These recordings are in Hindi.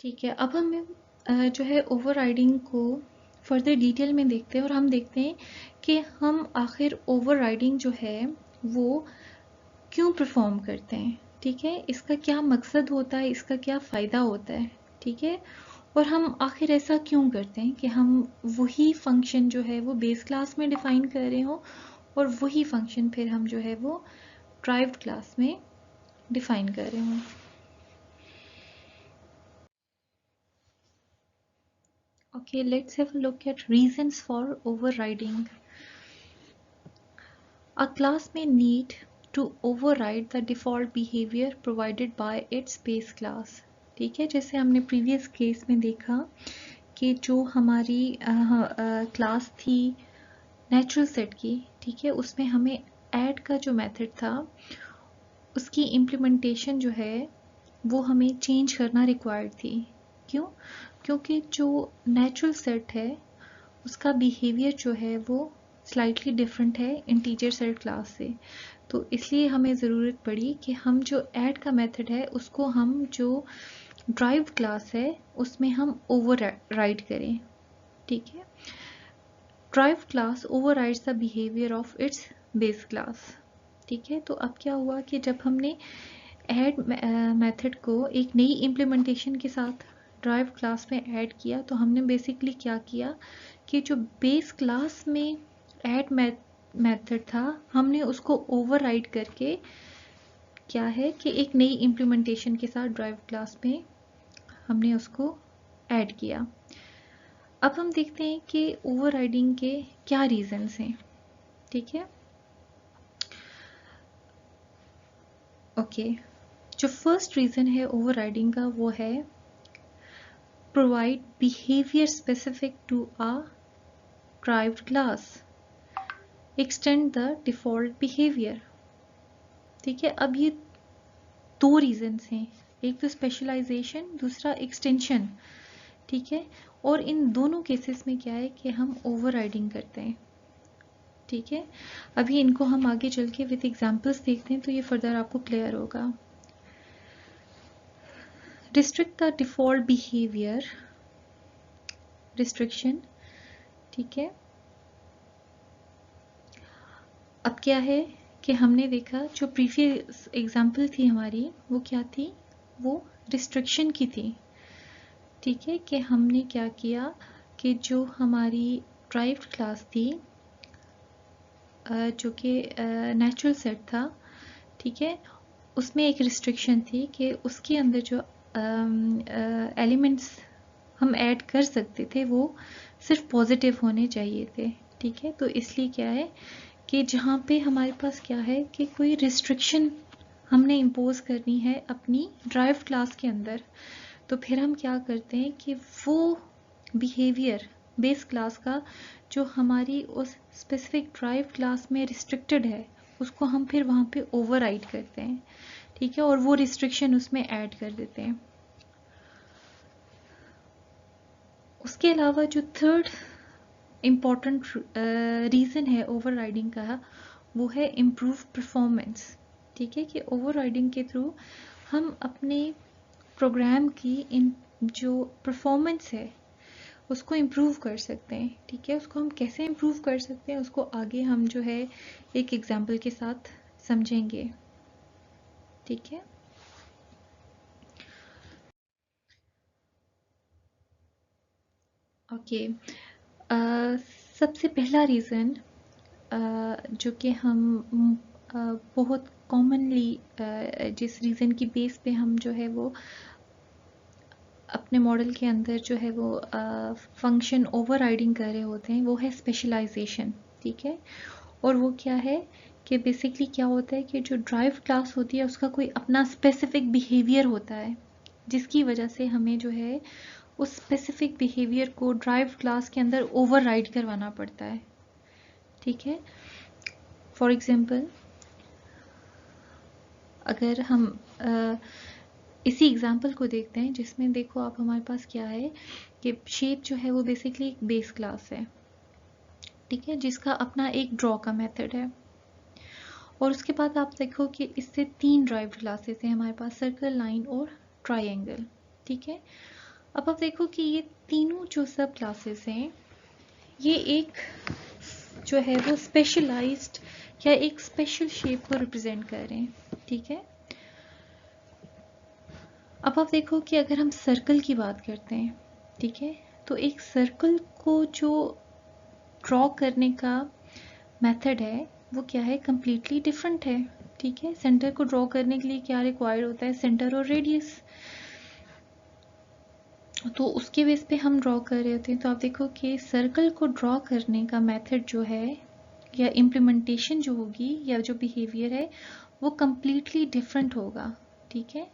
ठीक है, अब हम जो है ओवरराइडिंग को फर्दर डिटेल में देखते हैं और हम देखते हैं कि हम आखिर ओवरराइडिंग जो है वो क्यों परफॉर्म करते हैं। ठीक है, इसका क्या मकसद होता है, इसका क्या फ़ायदा होता है। ठीक है, और हम आखिर ऐसा क्यों करते हैं कि हम वही फंक्शन जो है वो बेस क्लास में डिफाइन कर रहे हो और वही फंक्शन फिर हम जो है वो ड्राइव्ड क्लास में डिफाइन कर रहे हो। Okay, let's have a look at reasons for overriding. A class may need to override the default behavior provided by its base class. ठीक है, जैसे हमने प्रीवियस केस में देखा कि जो हमारी क्लास थी नेचुरल सेट की, ठीक है, उसमें हमें ऐड का जो मेथड था उसकी इम्प्लीमेंटेशन जो है वो हमें चेंज करना रिक्वायर्ड थी। क्यों? क्योंकि जो नेचुरल सेट है उसका बिहेवियर जो है वो स्लाइटली डिफरेंट है इंटीजर सेट क्लास से। तो इसलिए हमें ज़रूरत पड़ी कि हम जो ऐड का मेथड है उसको हम जो ड्राइव क्लास है उसमें हम ओवरराइड करें। ठीक है, drive class overrides the behaviour of its base class. ठीक है, तो अब क्या हुआ कि जब हमने ऐड मेथड को एक नई इम्प्लीमेंटेशन के साथ ड्राइव क्लास में ऐड किया तो हमने बेसिकली क्या किया कि जो बेस क्लास में ऐड मेथड था हमने उसको ओवरराइड करके क्या है कि एक नई इम्प्लीमेंटेशन के साथ ड्राइव क्लास में हमने उसको ऐड किया। अब हम देखते हैं कि ओवरराइडिंग के क्या रीजंस हैं। ठीक है, ओके, जो फर्स्ट रीजन है ओवरराइडिंग का वो है provide behavior specific to a derived class, extend the default behavior। ठीक है, अब ये दो रीजंस हैं, एक तो स्पेशलाइजेशन, दूसरा एक्सटेंशन। ठीक है, और इन दोनों केसेस में क्या है कि हम ओवरराइडिंग करते हैं। ठीक है, अभी इनको हम आगे चल के विद एग्जांपल्स देखते हैं तो ये फर्दर आपको क्लियर होगा। Restrict the default behaviour, restriction. ठीक है, अब क्या है कि हमने देखा जो प्रीवियस एग्जाम्पल थी हमारी वो क्या थी, वो रिस्ट्रिक्शन की थी। ठीक है, कि हमने क्या किया कि जो हमारी ड्राइव्ड क्लास थी जो कि नेचुरल सेट था, ठीक है, उसमें एक रिस्ट्रिक्शन थी कि उसके अंदर जो एलिमेंट्स हम ऐड कर सकते थे वो सिर्फ पॉजिटिव होने चाहिए थे। ठीक है, तो इसलिए क्या है कि जहाँ पे हमारे पास क्या है कि कोई रिस्ट्रिक्शन हमने इम्पोज करनी है अपनी ड्राइव क्लास के अंदर, तो फिर हम क्या करते हैं कि वो बिहेवियर बेस क्लास का जो हमारी उस स्पेसिफिक ड्राइव क्लास में रिस्ट्रिक्टेड है उसको हम फिर वहाँ पे ओवरराइड करते हैं। ठीक है, और वो रिस्ट्रिक्शन उसमें ऐड कर देते हैं। उसके अलावा जो थर्ड इम्पॉर्टेंट रीज़न है ओवरराइडिंग का वो है इम्प्रूव परफॉर्मेंस। ठीक है, कि ओवरराइडिंग के थ्रू हम अपने प्रोग्राम की इन जो परफॉर्मेंस है उसको इम्प्रूव कर सकते हैं। ठीक है, उसको हम कैसे इम्प्रूव कर सकते हैं उसको आगे हम जो है एक एग्जाम्पल के साथ समझेंगे। ठीक है, ओके, सबसे पहला रीज़न जो कि हम बहुत कॉमनली जिस रीज़न की बेस पे हम जो है वो अपने मॉडल के अंदर जो है वो फंक्शन ओवरराइडिंग कर रहे होते हैं वो है स्पेशलाइजेशन। ठीक है, और वो क्या है कि बेसिकली क्या होता है कि जो ड्राइव क्लास होती है उसका कोई अपना स्पेसिफिक बिहेवियर होता है जिसकी वजह से हमें जो है उस स्पेसिफिक बिहेवियर को ड्राइव क्लास के अंदर ओवरराइड करवाना पड़ता है। ठीक है, फॉर एग्जांपल अगर हम इसी एग्जांपल को देखते हैं जिसमें देखो आप हमारे पास क्या है कि शेप जो है वो बेसिकली एक बेस क्लास है। ठीक है, जिसका अपना एक ड्रॉ का मेथड है और उसके बाद आप देखो कि इससे तीन ड्राइव्ड क्लासेस हैं हमारे पास, सर्कल, लाइन और ट्राइंगल। ठीक है, अब आप देखो कि ये तीनों जो सब क्लासेस हैं ये एक जो है वो स्पेशलाइज्ड या एक स्पेशल शेप को रिप्रेजेंट कर रहे हैं, ठीक है। अब आप देखो कि अगर हम सर्कल की बात करते हैं, ठीक है, तो एक सर्कल को जो ड्रॉ करने का मेथड है वो क्या है, कम्प्लीटली डिफरेंट है, ठीक है। सेंटर को ड्रॉ करने के लिए क्या रिक्वायर्ड होता है, सेंटर और रेडियस, तो उसके बेस पे हम ड्रॉ कर रहे होते हैं। तो आप देखो कि सर्कल को ड्रॉ करने का मेथड जो है या इम्प्लीमेंटेशन जो होगी या जो बिहेवियर है वो कम्प्लीटली डिफरेंट होगा, ठीक है।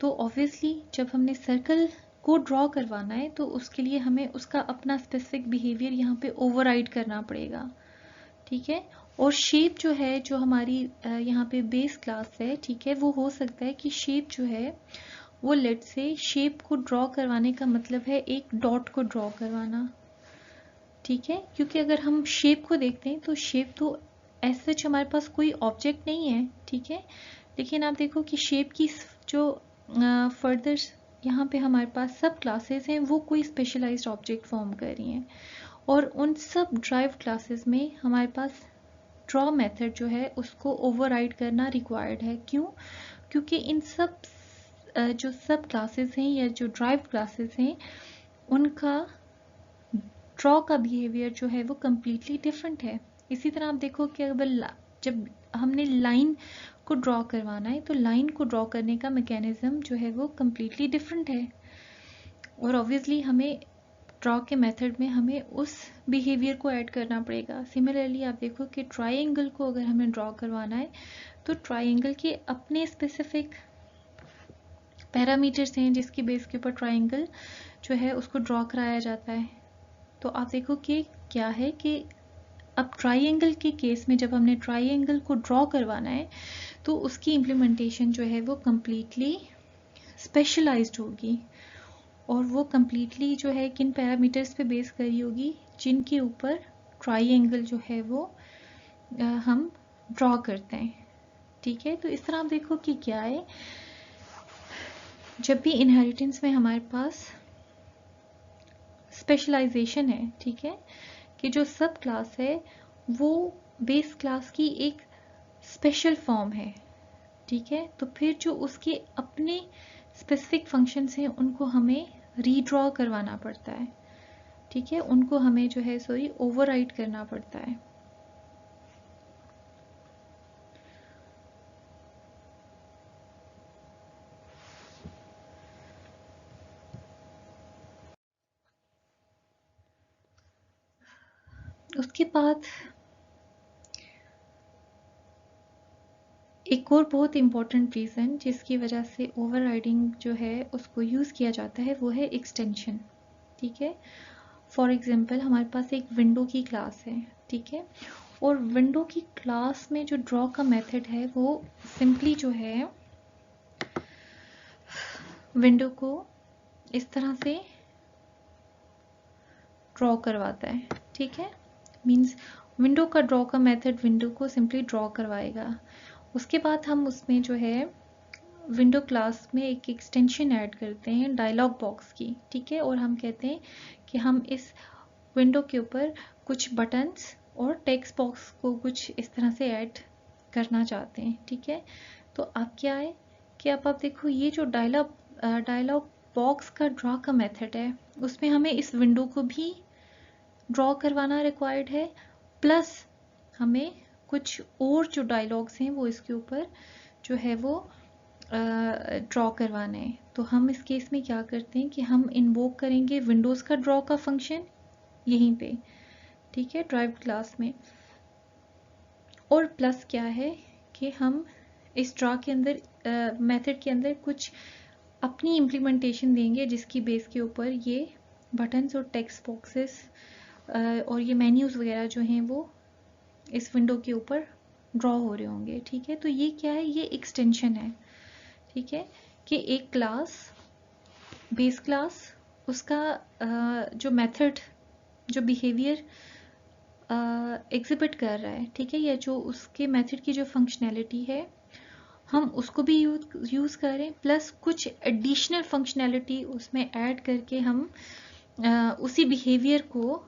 तो ऑब्वियसली जब हमने सर्कल को ड्रॉ करवाना है तो उसके लिए हमें उसका अपना स्पेसिफिक बिहेवियर यहाँ पे ओवरराइड करना पड़ेगा, ठीक है। और शेप जो है जो हमारी यहाँ पे बेस क्लास है, ठीक है, वो हो सकता है कि शेप जो है वो लेट से शेप को ड्रॉ करवाने का मतलब है एक डॉट को ड्रॉ करवाना, ठीक है। क्योंकि अगर हम शेप को देखते हैं तो शेप तो ऐसे हमारे पास कोई ऑब्जेक्ट नहीं है, ठीक है। लेकिन आप देखो कि शेप की जो फर्दर यहाँ पे हमारे पास सब क्लासेस हैं वो कोई स्पेशलाइज्ड ऑब्जेक्ट फॉर्म कर रही हैं, और उन सब ड्राइव क्लासेस में हमारे पास ड्रॉ मेथड जो है उसको ओवरराइड करना रिक्वायर्ड है। क्यों? क्योंकि इन सब जो सब क्लासेस हैं या जो ड्राइव क्लासेस हैं उनका ड्रॉ का बिहेवियर जो है वो कम्प्लीटली डिफरेंट है। इसी तरह आप देखो कि अगर जब हमने लाइन को ड्रॉ करवाना है तो लाइन को ड्रॉ करने का मैकेनिज्म जो है वो कम्प्लीटली डिफरेंट है, और ऑब्वियसली हमें ड्रॉ के मेथड में हमें उस बिहेवियर को ऐड करना पड़ेगा। सिमिलरली आप देखो कि ट्राइंगल को अगर हमें ड्रॉ करवाना है तो ट्राइंगल के अपने स्पेसिफिक पैरामीटर्स हैं जिसकी बेस के ऊपर ट्राइंगल जो है उसको ड्रॉ कराया जाता है। तो आप देखो कि क्या है कि अब ट्राइंगल के केस में जब हमने ट्राइंगल को ड्रॉ करवाना है तो उसकी इम्प्लीमेंटेशन जो है वो कम्प्लीटली स्पेशलाइज्ड होगी, और वो कम्प्लीटली जो है किन पैरामीटर्स पे बेस करी होगी, जिनके ऊपर ट्राइंगल जो है वो हम ड्रॉ करते हैं, ठीक है। तो इस तरह आप देखो कि क्या है, जब भी इनहेरिटेंस में हमारे पास स्पेशलाइजेशन है, ठीक है, कि जो सब क्लास है वो बेस क्लास की एक स्पेशल फॉर्म है, ठीक है, तो फिर जो उसके अपने स्पेसिफिक फंक्शंस हैं उनको हमें रीड्रॉ करवाना पड़ता है, ठीक है, उनको हमें जो है ओवरराइड करना पड़ता है। उसके बाद एक और बहुत इम्पॉर्टेंट रीज़न जिसकी वजह से ओवरराइडिंग जो है उसको यूज़ किया जाता है वो है एक्सटेंशन, ठीक है। फॉर एग्जांपल हमारे पास एक विंडो की क्लास है, ठीक है, और विंडो की क्लास में जो ड्रॉ का मेथड है वो सिंपली जो है विंडो को इस तरह से ड्रॉ करवाता है, ठीक है। मींस विंडो का ड्रॉ का मेथड विंडो को सिंपली ड्रॉ करवाएगा। उसके बाद हम उसमें जो है विंडो क्लास में एक एक्सटेंशन ऐड करते हैं डायलॉग बॉक्स की, ठीक है, और हम कहते हैं कि हम इस विंडो के ऊपर कुछ बटन्स और टेक्स्ट बॉक्स को कुछ इस तरह से ऐड करना चाहते हैं, ठीक है। तो अब क्या है कि अब आप देखो ये जो डायलॉग बॉक्स का ड्रॉ का मेथड है उसमें हमें इस विंडो को भी ड्रॉ करवाना रिक्वायर्ड है, प्लस हमें कुछ और जो डायलॉग्स हैं वो इसके ऊपर जो है वो ड्रॉ करवाना है। तो हम इस केस में क्या करते हैं कि हम इन्वोक करेंगे विंडोज़ का ड्रॉ का फंक्शन यहीं पे, ठीक है, ड्राइव क्लास में, और प्लस क्या है कि हम इस ड्रॉ के अंदर मेथड के अंदर कुछ अपनी इम्प्लीमेंटेशन देंगे जिसकी बेस के ऊपर ये बटन्स और टेक्स्ट बॉक्सेस और ये मेन्यूज़ वगैरह जो हैं वो इस विंडो के ऊपर ड्रॉ हो रहे होंगे, ठीक है। तो ये क्या है, ये एक्सटेंशन है, ठीक है, कि एक क्लास बेस क्लास उसका जो मेथड जो बिहेवियर एग्जिबिट कर रहा है, ठीक है, या जो उसके मेथड की जो फंक्शनैलिटी है हम उसको भी यूज़ करें, प्लस कुछ एडिशनल फंक्शनैलिटी उसमें ऐड करके हम उसी बिहेवियर को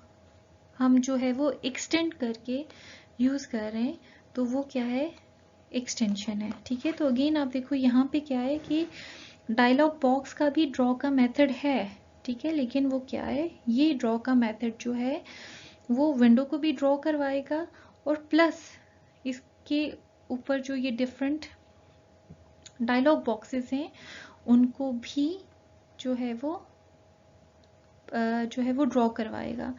हम जो है वो एक्सटेंड करके यूज़ कर रहे हैं, तो वो क्या है, एक्सटेंशन है। ठीक है, तो अगेन आप देखो यहाँ पे क्या है कि डायलॉग बॉक्स का भी ड्रॉ का मेथड है। ठीक है, लेकिन वो क्या है, ये ड्रॉ का मेथड जो है वो विंडो को भी ड्रॉ करवाएगा और प्लस इसके ऊपर जो ये डिफरेंट डायलॉग बॉक्सेस हैं उनको भी जो है वो ड्रॉ करवाएगा।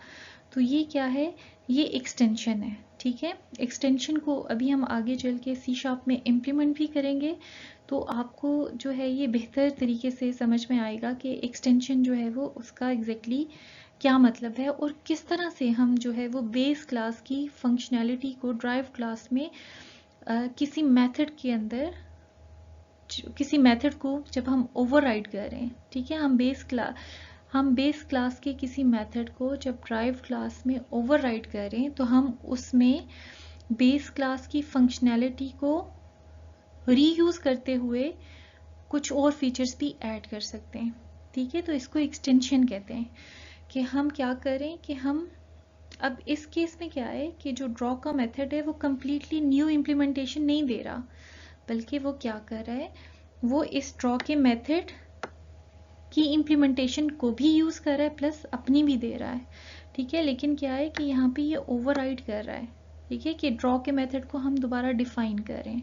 तो ये क्या है, ये एक्सटेंशन है। ठीक है, एक्सटेंशन को अभी हम आगे चल के C# में इम्प्लीमेंट भी करेंगे, तो आपको जो है ये बेहतर तरीके से समझ में आएगा कि एक्सटेंशन जो है वो उसका एग्जैक्टली क्या मतलब है और किस तरह से हम जो है वो बेस क्लास की फंक्शनैलिटी को ड्राइव क्लास में किसी मेथड के अंदर, किसी मेथड को जब हम ओवरराइड कर रहे हैं, ठीक है, हम बेस क्लास के किसी मेथड को जब ड्राइव क्लास में ओवरराइड करें तो हम उसमें बेस क्लास की फंक्शनैलिटी को रीयूज करते हुए कुछ और फीचर्स भी ऐड कर सकते हैं। ठीक है, तो इसको एक्सटेंशन कहते हैं कि हम क्या करें कि हम अब इस केस में क्या है कि जो ड्रॉ का मेथड है वो कम्प्लीटली न्यू इम्प्लीमेंटेशन नहीं दे रहा, बल्कि वो क्या कर रहा है, वो इस ड्रॉ के मेथड की इम्प्लीमेंटेशन को भी यूज़ कर रहा है प्लस अपनी भी दे रहा है। ठीक है, लेकिन क्या है कि यहाँ पे ये ओवरराइड कर रहा है। ठीक है, कि ड्रॉ के मेथड को हम दोबारा डिफाइन करें।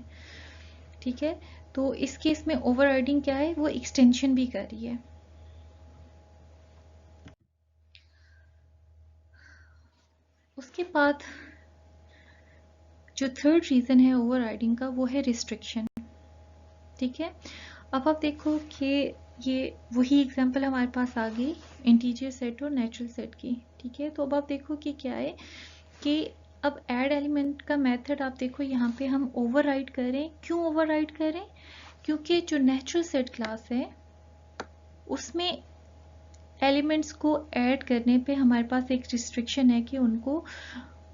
ठीक है, तो इस केस में ओवरराइडिंग क्या है, वो एक्सटेंशन भी कर रही है। उसके बाद जो थर्ड रीज़न है ओवरराइडिंग का वो है रिस्ट्रिक्शन। ठीक है, अब आप देखो कि ये वही एग्जांपल हमारे पास आ गई इंटीजर सेट और नेचुरल सेट की। ठीक है, तो अब आप देखो कि क्या है कि अब ऐड एलिमेंट का मेथड आप देखो यहाँ पे हम ओवरराइड करें। क्यों ओवरराइड करें, क्योंकि जो नेचुरल सेट क्लास है उसमें एलिमेंट्स को ऐड करने पे हमारे पास एक रिस्ट्रिक्शन है कि उनको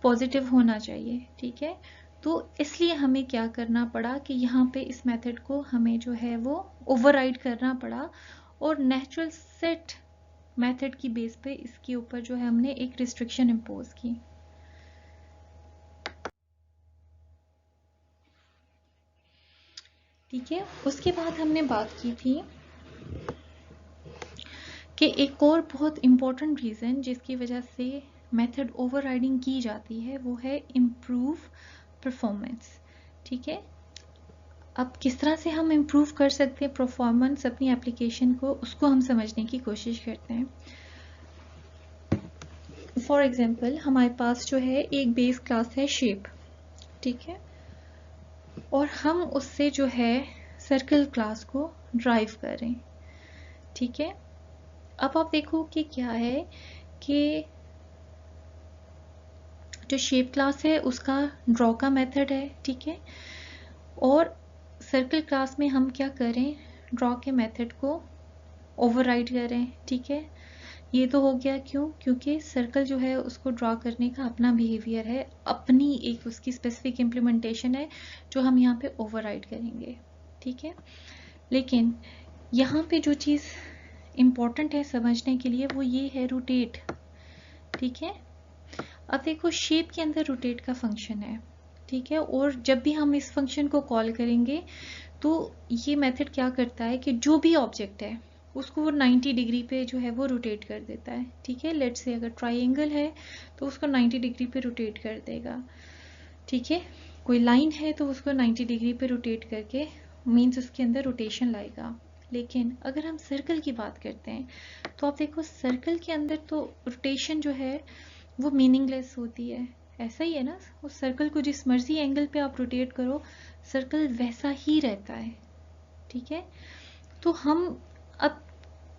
पॉजिटिव होना चाहिए। ठीक है, तो इसलिए हमें क्या करना पड़ा कि यहाँ पे इस मेथड को हमें जो है वो ओवरराइड करना पड़ा और नेचुरल सेट मेथड की बेस पे इसके ऊपर जो है हमने एक रिस्ट्रिक्शन इम्पोज की। ठीक है, उसके बाद हमने बात की थी कि एक और बहुत इम्पोर्टेंट रीज़न जिसकी वजह से मेथड ओवरराइडिंग की जाती है वो है इम्प्रूव परफॉर्मेंस। ठीक है, अब किस तरह से हम इम्प्रूव कर सकते हैं परफॉर्मेंस अपनी एप्लीकेशन को, उसको हम समझने की कोशिश करते हैं। फॉर एग्जांपल हमारे पास जो है एक बेस क्लास है शेप। ठीक है, और हम उससे जो है सर्कल क्लास को ड्राइव करें। ठीक है, अब आप देखो कि क्या है कि जो शेप क्लास है उसका ड्रॉ का मेथड है। ठीक है, और सर्कल क्लास में हम क्या करें, ड्रॉ के मेथड को ओवरराइड करें। ठीक है, ये तो हो गया क्यों, क्योंकि सर्कल जो है उसको ड्रॉ करने का अपना बिहेवियर है, अपनी एक उसकी स्पेसिफिक इम्प्लीमेंटेशन है जो हम यहाँ पे ओवरराइड करेंगे। ठीक है, लेकिन यहाँ पे जो चीज़ इम्पॉर्टेंट है समझने के लिए वो ये है रोटेट। ठीक है, अब देखो शेप के अंदर रोटेट का फंक्शन है। ठीक है, और जब भी हम इस फंक्शन को कॉल करेंगे तो ये मेथड क्या करता है कि जो भी ऑब्जेक्ट है उसको वो 90 डिग्री पे जो है वो रोटेट कर देता है। ठीक है, लेट्स से अगर ट्राइंगल है तो उसको 90 डिग्री पे रोटेट कर देगा। ठीक है, कोई लाइन है तो उसको 90 डिग्री पे रोटेट करके मीन्स उसके अंदर रोटेशन लाएगा। लेकिन अगर हम सर्कल की बात करते हैं तो आप देखो सर्कल के अंदर तो रोटेशन जो है वो मीनिंगलेस होती है। ऐसा ही है ना, उस सर्कल को जिस मर्जी एंगल पे आप रोटेट करो सर्कल वैसा ही रहता है। ठीक है, तो हम अब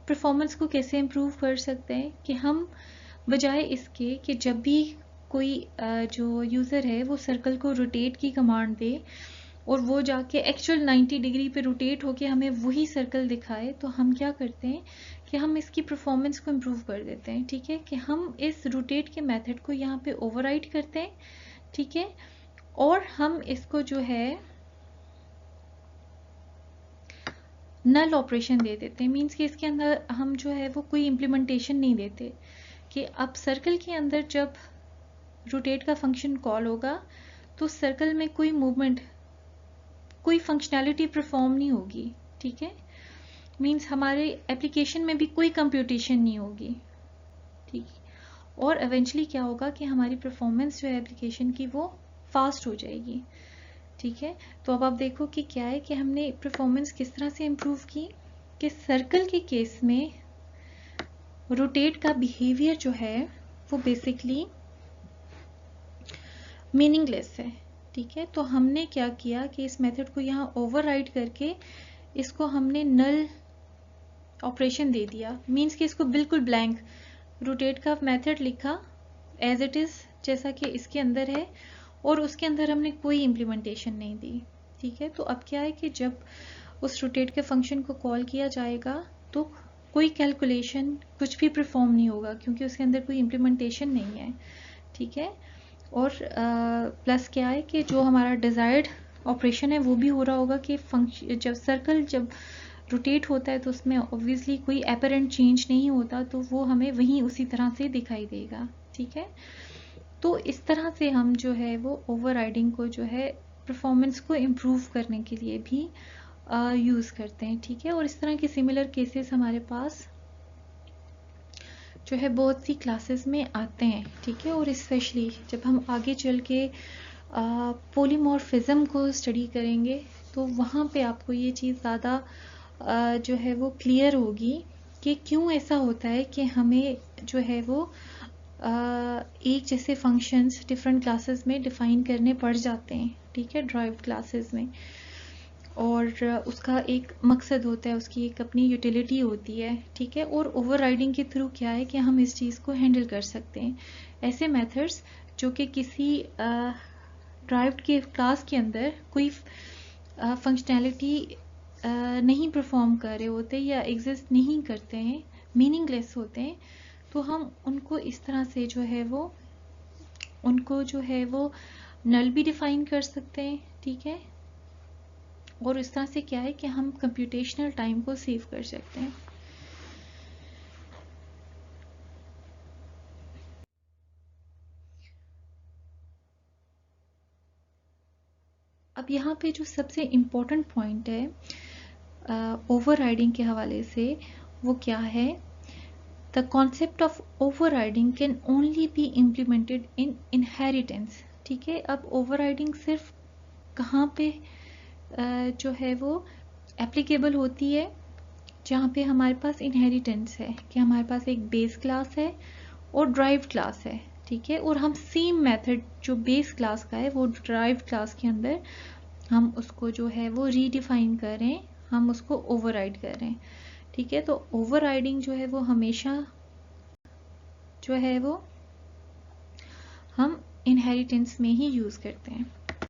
परफॉर्मेंस को कैसे इम्प्रूव कर सकते हैं कि हम बजाय इसके कि जब भी कोई जो यूज़र है वो सर्कल को रोटेट की कमांड दे और वो जाके एक्चुअल 90 डिग्री पे रोटेट होके हमें वही सर्कल दिखाए, तो हम क्या करते हैं कि हम इसकी परफॉर्मेंस को इम्प्रूव कर देते हैं। ठीक है, कि हम इस रोटेट के मेथड को यहाँ पे ओवरराइड करते हैं। ठीक है, और हम इसको जो है नल ऑपरेशन दे देते हैं। मीन्स कि इसके अंदर हम जो है वो कोई इम्प्लीमेंटेशन नहीं देते कि अब सर्कल के अंदर जब रोटेट का फंक्शन कॉल होगा तो सर्कल में कोई मूवमेंट, कोई फंक्शनैलिटी परफॉर्म नहीं होगी। ठीक है, मीन्स हमारे एप्लीकेशन में भी कोई कंप्यूटेशन नहीं होगी। ठीक है, और एवेंचुअली क्या होगा कि हमारी परफॉर्मेंस जो है एप्लीकेशन की वो फास्ट हो जाएगी। ठीक है, तो अब आप देखो कि क्या है कि हमने परफॉर्मेंस किस तरह से इम्प्रूव की कि सर्कल के केस में रोटेट का बिहेवियर जो है वो बेसिकली मीनिंगलेस है। ठीक है, तो हमने क्या किया कि इस मेथड को यहाँ ओवरराइड करके इसको हमने नल ऑपरेशन दे दिया। मीन्स कि इसको बिल्कुल ब्लैंक रोटेट का मेथड लिखा एज इट इज जैसा कि इसके अंदर है, और उसके अंदर हमने कोई इम्प्लीमेंटेशन नहीं दी। ठीक है, तो अब क्या है कि जब उस रोटेट के फंक्शन को कॉल किया जाएगा तो कोई कैलकुलेशन कुछ भी परफॉर्म नहीं होगा क्योंकि उसके अंदर कोई इम्प्लीमेंटेशन नहीं है। ठीक है, और प्लस क्या है कि जो हमारा डिजायर्ड ऑपरेशन है वो भी हो रहा होगा कि फंक्शन जब सर्कल जब रोटेट होता है तो उसमें ऑब्वियसली कोई एपरेंट चेंज नहीं होता, तो वो हमें वहीं उसी तरह से दिखाई देगा। ठीक है, तो इस तरह से हम जो है वो ओवरराइडिंग को जो है परफॉर्मेंस को इम्प्रूव करने के लिए भी यूज़ करते हैं। ठीक है, और इस तरह के सिमिलर केसेस हमारे पास जो है बहुत सी क्लासेस में आते हैं। ठीक है, और स्पेशली जब हम आगे चल के पॉलीमॉर्फिज्म को स्टडी करेंगे तो वहाँ पे आपको ये चीज़ ज़्यादा जो है वो क्लियर होगी कि क्यों ऐसा होता है कि हमें जो है वो एक जैसे फंक्शंस डिफरेंट क्लासेस में डिफाइन करने पड़ जाते हैं। ठीक है, ड्राइव्ड क्लासेस में, और उसका एक मकसद होता है, उसकी एक अपनी यूटिलिटी होती है। ठीक है, और ओवरराइडिंग के थ्रू क्या है कि हम इस चीज़ को हैंडल कर सकते हैं। ऐसे मेथड्स जो कि किसी ड्राइव्ड के क्लास के अंदर कोई फंक्शनैलिटी नहीं परफॉर्म कर रहे होते या एग्जिस्ट नहीं करते हैं, मीनिंगलेस होते हैं, तो हम उनको इस तरह से जो है वो उनको जो है वो नल भी डिफाइन कर सकते हैं। ठीक है, और इस तरह से क्या है कि हम कंप्यूटेशनल टाइम को सेव कर सकते हैं। अब यहाँ पे जो सबसे इम्पोर्टेंट पॉइंट है ओवरराइडिंग के हवाले से वो क्या है, the concept of overriding can only be implemented in inheritance. ठीक है, अब ओवरराइडिंग सिर्फ कहाँ पे जो है वो एप्लीकेबल होती है, जहाँ पे हमारे पास इनहेरिटेंस है कि हमारे पास एक बेस क्लास है और ड्राइव्ड क्लास है। ठीक है, और हम सेम मेथड जो बेस क्लास का है वो ड्राइव्ड क्लास के अंदर हम उसको जो है वो रीडिफाइन करें, हम उसको ओवरराइड करें। ठीक है, तो ओवरराइडिंग जो है वो हमेशा जो है वो हम इनहेरिटेंस में ही यूज़ करते हैं।